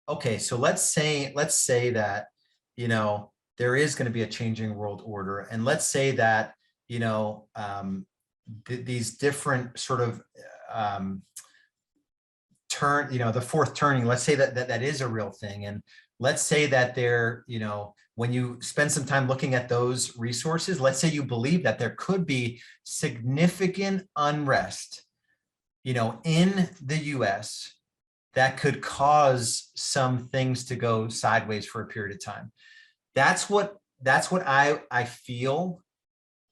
okay, so let's say that, there is going to be a changing world order. And let's say that, these different sort of um, the fourth turning, let's say that is a real thing. And let's say that when you spend some time looking at those resources, let's say you believe that there could be significant unrest, in the US that could cause some things to go sideways for a period of time. That's what I feel.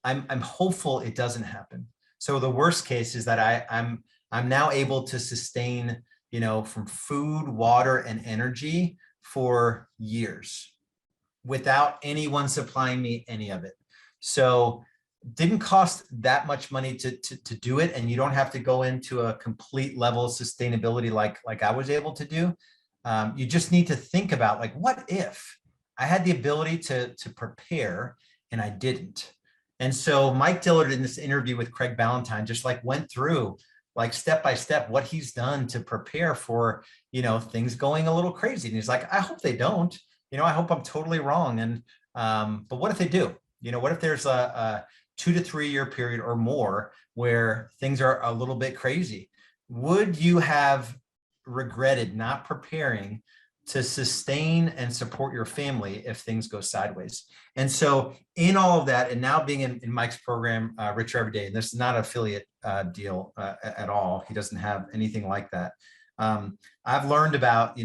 I'm hopeful it doesn't happen. So the worst case is that I'm now able to sustain, from food, water, and energy for years without anyone supplying me any of it. So didn't cost that much money to do it, and you don't have to go into a complete level of sustainability like I was able to do. You just need to think about, like, what if I had the ability to prepare and I didn't? And so Mike Dillard, in this interview with Craig Ballantyne, just like went through, like, step by step what he's done to prepare for, things going a little crazy. And he's like, I hope they don't. I hope I'm totally wrong. And but what if they do? What if there's a 2 to 3 year period or more where things are a little bit crazy? Would you have regretted not preparing to sustain and support your family if things go sideways? And so in all of that, and now being in Mike's program, Richer Every Day, and this is not an affiliate deal at all. He doesn't have anything like that. I've learned about,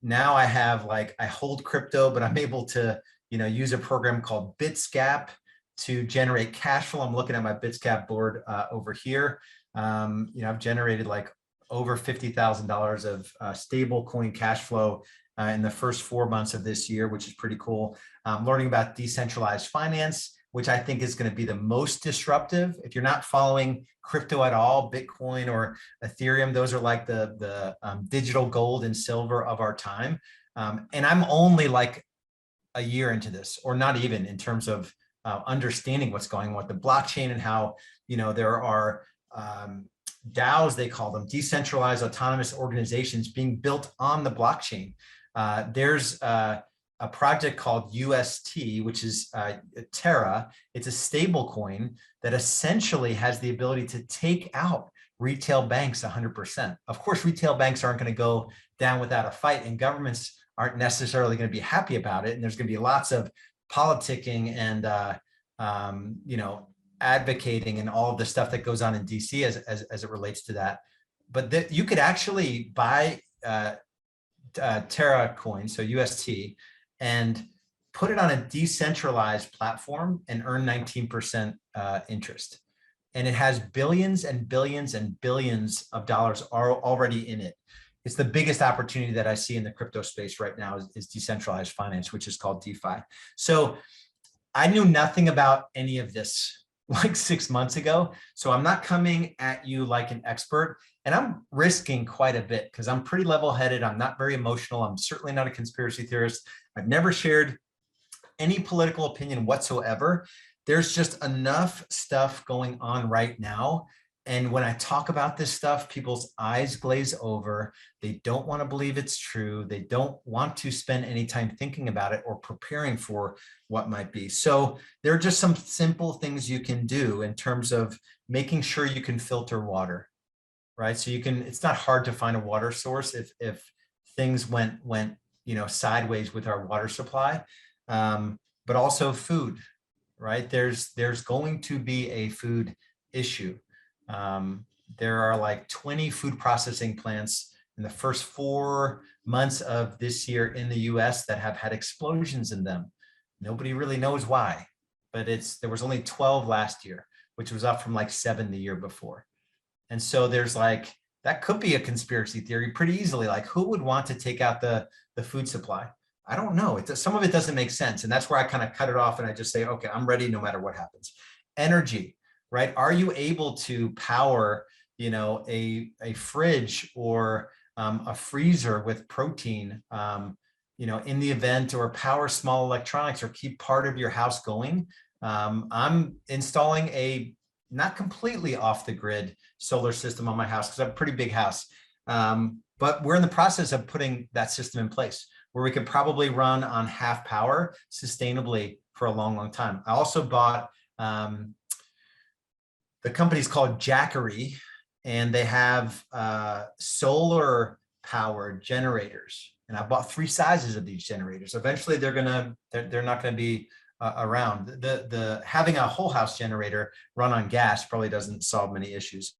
now I have, I hold crypto, but I'm able to, use a program called Bitscap to generate cash flow. I'm looking at my Bitscap board over here. I've generated over $50,000 of stable coin cash flow in the first 4 months of this year, which is pretty cool. Learning about decentralized finance, which I think is going to be the most disruptive. If you're not following crypto at all, Bitcoin or Ethereum, those are like the digital gold and silver of our time. And I'm only like a year into this, or not even, in terms of understanding what's going on with the blockchain and how, there are DAOs, they call them, decentralized autonomous organizations, being built on the blockchain. There's a project called UST, which is Terra. It's a stable coin that essentially has the ability to take out retail banks 100%. Of course, retail banks aren't going to go down without a fight, and governments aren't necessarily going to be happy about it. And there's going to be lots of politicking and advocating and all of the stuff that goes on in DC as it relates to that. But you could actually buy Terra coin, so UST, and put it on a decentralized platform and earn 19% interest. And it has billions and billions and billions of dollars are already in it. It's the biggest opportunity that I see in the crypto space right now is decentralized finance, which is called DeFi. So I knew nothing about any of this 6 months ago. So I'm not coming at you like an expert, and I'm risking quite a bit because I'm pretty level-headed. I'm not very emotional. I'm certainly not a conspiracy theorist. I've never shared any political opinion whatsoever. There's just enough stuff going on right now. And when I talk about this stuff, people's eyes glaze over. They don't want to believe it's true. They don't want to spend any time thinking about it or preparing for what might be. So there are just some simple things you can do in terms of making sure you can filter water, right? So it's not hard to find a water source if things went sideways with our water supply, but also food, right? There's going to be a food issue. There are 20 food processing plants in the first 4 months of this year in the US that have had explosions in them. Nobody really knows why, but there was only 12 last year, which was up from 7 the year before. And so there's that could be a conspiracy theory pretty easily. Who would want to take out the food supply? I don't know. Some of it doesn't make sense. And that's where I kind of cut it off and I just say, okay, I'm ready no matter what happens. Energy. Right? Are you able to power, a fridge or a freezer with protein, in the event, or power small electronics or keep part of your house going? I'm installing a not completely off the grid solar system on my house because I have a pretty big house. But we're in the process of putting that system in place where we could probably run on half power sustainably for a long, long time. I also bought, the company's called Jackery, and they have solar powered generators. And I bought 3 sizes of these generators. Eventually they're not gonna be around. The having a whole house generator run on gas probably doesn't solve many issues.